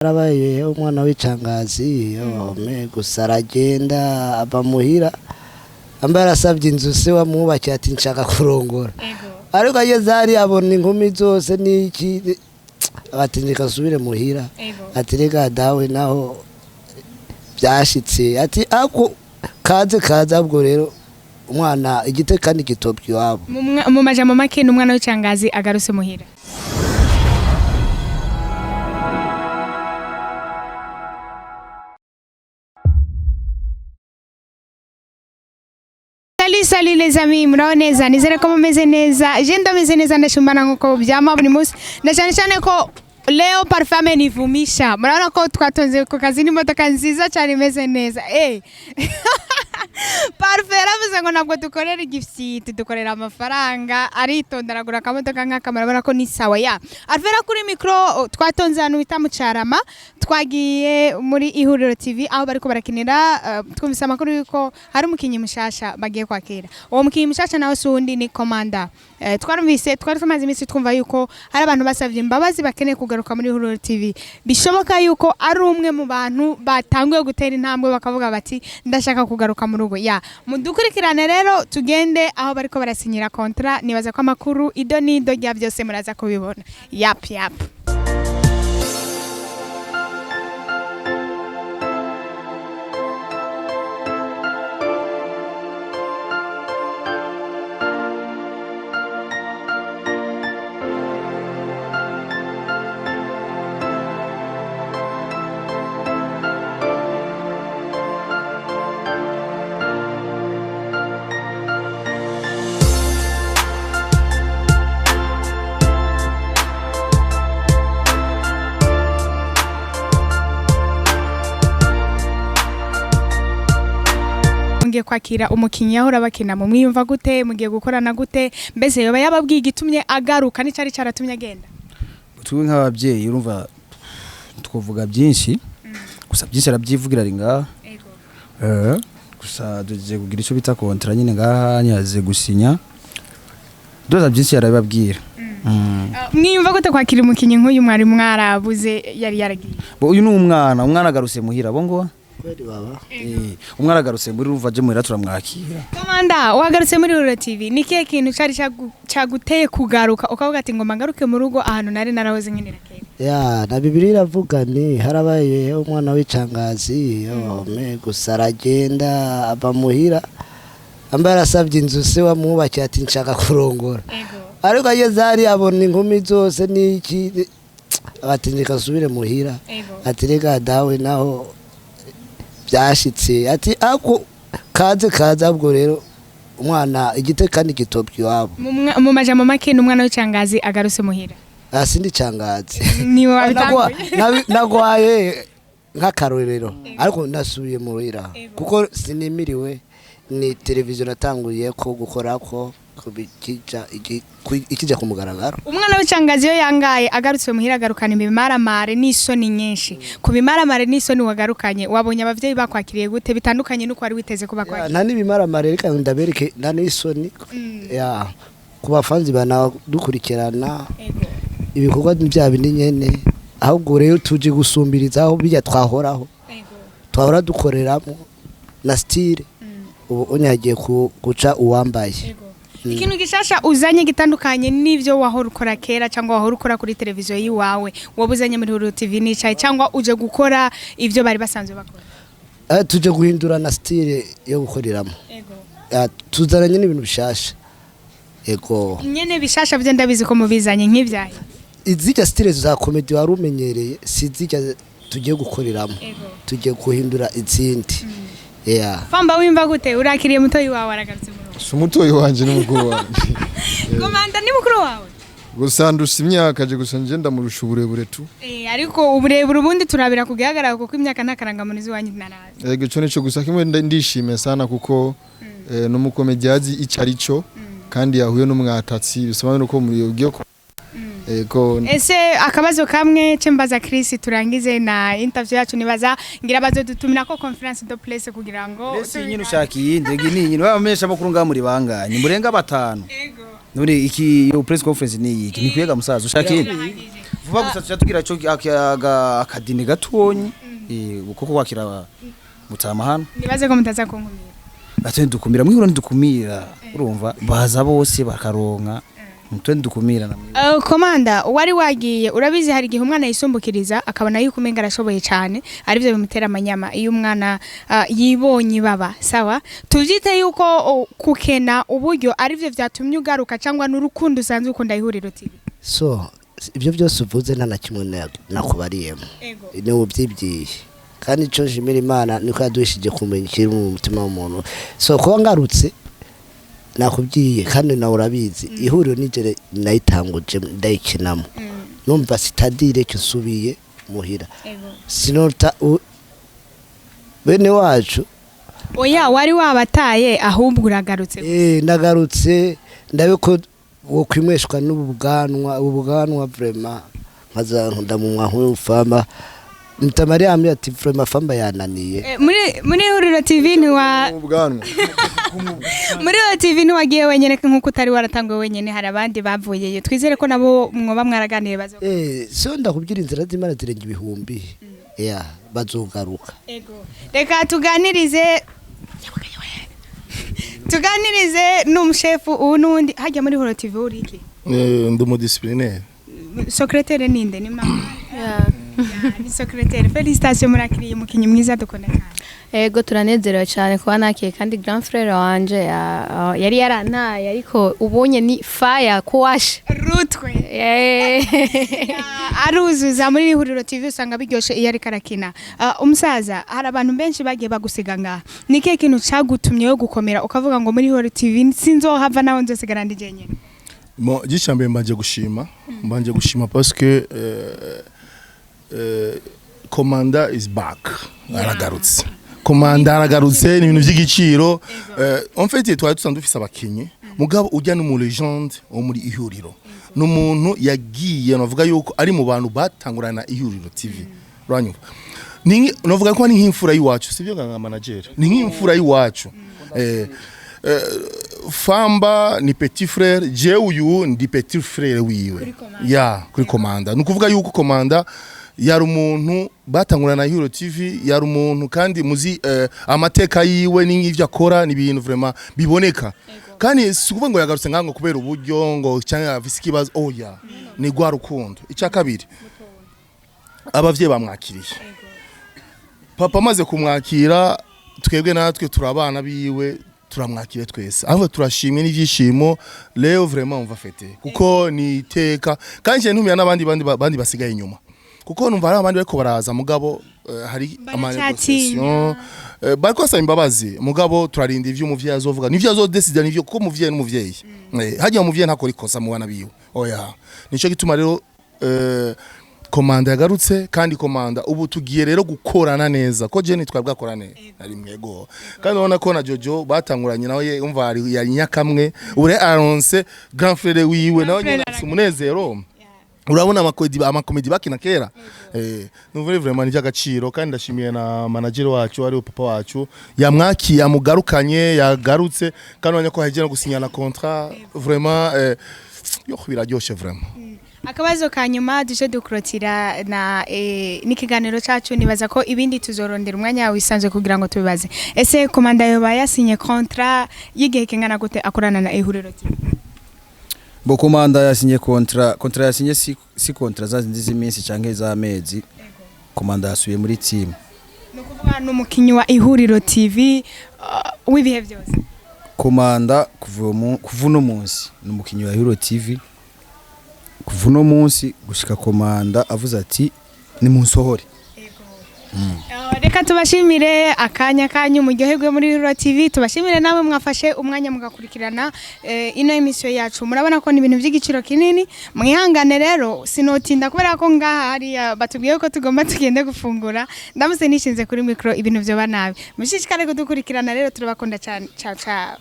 Harabaye umwana w'icangazi gusa aragenda aba muhira ambaye arasabye inzu se wamwubakiye ati nshaka kurongora ariko ageze hari abona inkumi zose n'iki ati ndeka nsubire muhira ati rega dawe naho byashitse ati ako kaze abwo rero umwana igite kandi gitopye wabo mu majambo make n'umwana w'icangazi agarutse muhira. Salut les amis, muraho neza nizere ko mumeze neza je ndameze neza ndashumbana nkuko byama buri munsi ndashane ko leo parfum nivumisha murabona ko twatonze ku kazi n'imodoka nziza cyane imeze neza parfum ravuze ngo nabwo dukorera igifiti dukorera amafaranga aritondera gura kamodoka nk'akamara ko ni sawa ya Alvera kuri micro twatonze hano bita mu Carama twagiye muri HURIRO TV aho bariko barakinira twumvise amakuru yuko hari umukinyi mushasha bagiye kwakira uwo mukinyi mushasha nawe sundi ni Commanda twarumvise twari tumaze iminsi twumva yuko hari abantu basavye imbabazi bakeneye kugaruka muri HURIRO TV bishoboka yuko ari umwe mu bantu batanguye gutera intambwe bakavuga bati ndashaka kugaruka mu rugo ya mudukurikirane rero tugende aho bariko barasinyira kontra nibaza ko amakuru ido nido rya byose muraza kubibona yap mugiye kwakira umukinyi aho rabakina mu mwiyumva gute mugiye gukorana gute mbese yoba yababwiye gitumye agaruka ni cari caratumye agenda twe nk'ababyeyi urumva twovuga byinshi gusa byinshi arabyivugira ari ngaha gusa dugiye kugira ico bita kontra nyine ngaha nyaze gusinya doza byinshi yarababwira mwiyumva gute kwakira umukinyi nk'uyu mwari mwarabuze yari yaragiye uyu ni umwana agarutse muhira bo ngo kweli baba umwana agarutse muri ruvaje muhira turamwakira. Commanda wagarutse muri HURIRO TV ni kihe kintu cari caguteye kugaruka ukavuga ati ngoma ngaruke mu rugo ahantu nari narahoze nkinira kera ya na Bibiliya iravuga ni harabaye umwana w'icangazi gusa aragenda aba muhira ambaye arasabye inzu se wamwubakiye ati nshaka kurongora ariko ageze hari abona inkumi zose n'iki ati ndeka nsubire muhira ati rega dawe naho byashitse ati ako kaze abwo rero umwana igite kandi gitopye wabo mu majambo make n'umwana w'icangazi agarutse muhira asindi cangazi ni wabitanguye nagwaye nk'akarorero ariko nasubiye muhira kuko sinimiriwe ni televiziyo natanguye ko gukora ko ikija ku mugaragaro umwana w'icangazi yo yangaye agarutse muhira agarukana ibimaramare n'isoni nyinshi ku bimaramare n'isoni wagarukanye wabonye abavyeyi bakwakiriye gute bitandukanye nuko wari witeze ko bakwakiriye nta n'ibimaramare reka ndabereke nta n'isoni ya ku bafanzi bana dukurikirana ibikorwa bya bindi nyene ahubwo rero tuje gusumbiriza aho bijya twahoraho twahora dukoreramo na style ubu onyagiye guca uwambaye ikintu gishasha uzanye gitandukanye n'ivyo wahora ukora kera cyangwa wahora ukora kuri televiziyo yiwawe wabuzanye muri HURIRO TV nicaye cyangwa uje gukora ivyo bari basanzwe bakora tuje guhindura na style yo gukoreramo tuzaranye n'ibintu bishasha nyene bishasha byo ndabizi ko mubizanye nk'ivyaye izijya style za comedy wari umenyereye sizijya tugiye gukoreramo tugiye guhindura izindi Famba wimva gute urakiriye mutoyi wawe aragarutse mu rugo umutoyi wanje n'umugabo wanje Commanda ni mukuru wawe gusa ndusha imyaka je gusa ngenda mu rushuburebure tu ariko uburebure ubundi turabira kugihagarara kuko imyaka ntakarangamunizi wanyu narazi yego cyo nico gusa kimwe ndishime sana kuko n'umukomediazi icarico kandi yahuye n'umwatatsi bisobanura ko muri ugiye ese akabazo kamwe cembaza Chris turangize na interview yacu nibaza ngira bazo dutumira ko conference de presse kugira ngo ese nyine ushakiye ndege ni nyine bamesha makuru nga muri banganye murenga batanu nuri iki yo press conference ni iki ni kwega musaza ushakiye vuba gusa tugira cyo akadini gatonyi kuko kwakira mutama hano nibaze ko mutaza kunkumira atwe dukumira mwihura ndukumira urumva baza bose bakaronka mutwe dukumira namwe komanda wari wagiye urabizi hari gihe umwana yisumbukiriza akabona yuko umenga arashoboye cyane ari byo bimutera amanyama iyo umwana yibonye baba sawa tuvyite yuko kukena uburyo ari byo byatumye ugaruka cyangwa n'urukundo usanzwe ukunda ihuriro TV so ibyo byose uvuze nta na kimwe nakubariyemo ni ubyibyiye kandi icyo nshimira Imana niko yaduhishije kumenya ikiri mu mutima w'umuntu so kuba ngarutse nakubwiye kandi nawe urabizi ihuriro nigere nayitanguje ndayikinamo numva sitadire cyusubiye muhira sinota bene wacu oya wari wabataye ahubwo uragarutse nagarutse ndabiko wo kwimeshwa n'ubwanwa vraiment nkaza ndamumwa nk'ufamba Mtamariya amya ati vraiment famba yananiye muri Huriro TV ni wa ubwanwa muri Huriro TV ni wagiye wenyene nkuko utari waratangwe wenyene hari abandi bavuyeyo twizere ko nabo mwoba mwaraganiye bazo so ndakubwira inzira z'Imana zirenga ibihumbi bazogaruka reka tuganirize n'umushefu ubu nundi hajya muri Huriro TV uri iki ndumu disciplinaire secrétaire ninde ni mama ni secrétaire félicitations murakiriye mukinyi mwiza dukona cyane ego turanezerewe cyane kuba nakiye kandi grand frère wanje yari yarantaye ariko ubonye ni fire kuwashe rutwe aruzuza muri Huriro TV usanga biryoshe iyo ari karakina umusaza hari abantu benshi bagiye bagusiga ngaha ni kihe kintu cyagutumye yo gukomera ukavuga ngo muri Huriro TV sinzohava nawe nzosigara ndi jenyene gicambye mbanje gushima parce que Commanda is back aragarutse Commanda aragarutse ni ibintu by'igiciro en fait twari dusanzwe dufise abakinyi mugabo ujya no mu legende wo muri ihuriro n'umuntu yagiye navuga yuko ari mu bantu batangurana ihuriro TV uranyumva ni navuga ko ni nk'imfura yiwacu sivyo nka manager ni nk'imfura yiwacu Famba ni petit frère je uyu ndi petit frère wiwe kuri Commanda nukuvuga yuko Commanda yari umuntu batangurana Huriro TV yari umuntu kandi muzi amateka yiwe n'ivyo akora ni ibintu vraiment biboneka kandi sikuvuga ngo yagarutse ngango kubera uburyo ngo cyangwa afise kibazo ni gwa rukundo icya kabiri abavye bamwakiriye papa maze kumwakira twebwe natwe turabana biwe turamwakire twese aho turashimye n'ivyishimo leo vraiment on va fêter kuko ni teka kandi je ntumya n'abandi basigaye inyuma kuko numva ari abandi bariko baraza mugabo hari amanegociation bariko saba imbabazi mugabo turarinda ivyo umuvyeyi azovuga nivyo azodecide nivyo kuko umuvyeyi n'umuvyeyi hajya umuvyeyi ntakora ikosa mu bana biwe nico gituma rero Commanda yagarutse kandi Commanda ubu tugiye rero gukorana neza ko je nitwabwakorane ari mwego kandi ubona ko na Jojo batanguranye nawe umva ari nyakamwe ure aronse grand frère wiwe nawe nyine umunezero urabona amakomedi bakina kera numva vraiment ni by'agaciro kandi ndashimiye na manager wacu ari papa wacu yamwakiye amugarukanye yagarutse kandi ubona ko hagiye no gusinyana contrat vraiment biraryoshe vraiment akabazo kanyuma duje dukurotira na n'ikiganiro cyacu nibaza ko ibindi tuzorondera umwanya wisanzwe kugira ngo tubibaze ese Commanda yoba yasinye contrat y'igihe kingana gute akorana na Huriro TV bo Commanda yasinye contrat yasinye si contrat zazindi iminsi canke za mezi Commanda yasuye muri team no kuvuga n'umukinyi wa Huriro TV wibihe byose Commanda kuva no munsi n'umukinyi wa Huriro TV kuva no munsi gushika Commanda avuze ati ni munsohore reka tubashimire akanya kanyu muryoherwe muri Huriro TV tubashimire nawe mwafashe umwanya mugakurikirana ino emission yacu murabona ko ni ibintu by'igiciro kinini mwihangane rero sinotinda kubera ko ngaha hari batubwiye ko tugomba tugende gufungura ndamuse nishinze kuri micro ibintu byo banabi mushishikare kudukurikirana rero turabakunda cyane ciao ciao